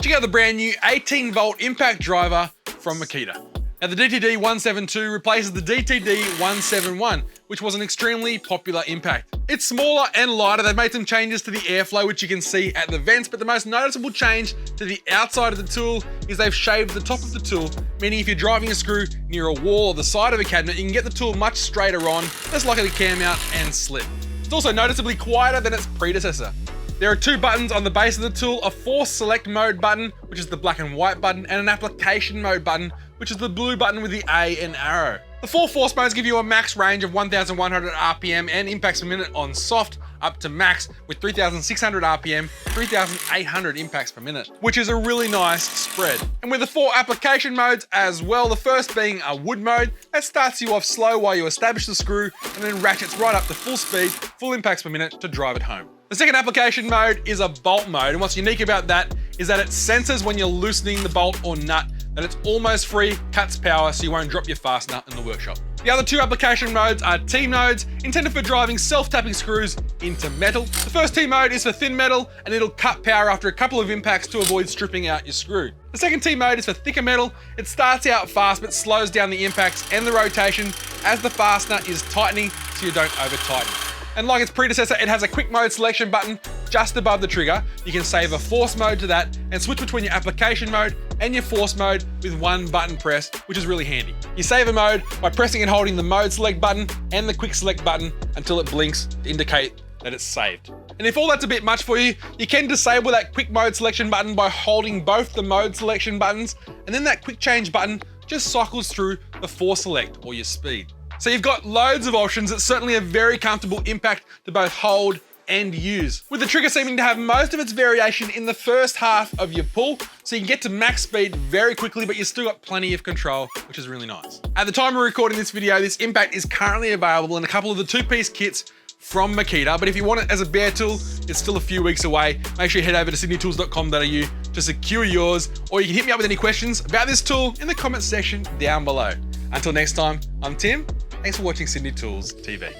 Check out the brand new 18-volt impact driver from Makita. Now the DTD172 replaces the DTD171, which was an extremely popular impact. It's smaller and lighter. They've made some changes to the airflow, which you can see at the vents, but the most noticeable change to the outside of the tool is they've shaved the top of the tool, meaning if you're driving a screw near a wall or the side of a cabinet, you can get the tool much straighter on, less likely to cam out and slip. It's also noticeably quieter than its predecessor. There are two buttons on the base of the tool, a force select mode button, which is the black and white button, and an application mode button, which is the blue button with the A and arrow. The four force modes give you a max range of 1,100 RPM and impacts per minute on soft, up to max with 3,600 RPM, 3,800 impacts per minute, which is a really nice spread. And with the four application modes as well, the first being a wood mode, that starts you off slow while you establish the screw and then ratchets right up to full speed, full impacts per minute to drive it home. The second application mode is a bolt mode, and what's unique about that is that it senses when you're loosening the bolt or nut, that it's almost free, cuts power, so you won't drop your fastener in the workshop. The other two application modes are T modes, intended for driving self-tapping screws into metal. The first T mode is for thin metal, and it'll cut power after a couple of impacts to avoid stripping out your screw. The second T mode is for thicker metal. It starts out fast, but slows down the impacts and the rotation as the fastener is tightening, so you don't over-tighten. And like its predecessor, it has a quick mode selection button just above the trigger. You can save a force mode to that and switch between your application mode and your force mode with one button press, which is really handy. You save a mode by pressing and holding the mode select button and the quick select button until it blinks to indicate that it's saved. And if all that's a bit much for you, you can disable that quick mode selection button by holding both the mode selection buttons, and then that quick change button just cycles through the force select or your speed. So you've got loads of options. It's certainly a very comfortable impact to both hold and use, with the trigger seeming to have most of its variation in the first half of your pull, so you can get to max speed very quickly, but you've still got plenty of control, which is really nice. At the time of recording this video, this impact is currently available in a couple of the two-piece kits from Makita, but if you want it as a bare tool, it's still a few weeks away. Make sure you head over to sydneytools.com.au to secure yours, or you can hit me up with any questions about this tool in the comments section down below. Until next time, I'm Tim. Thanks for watching Sydney Tools TV.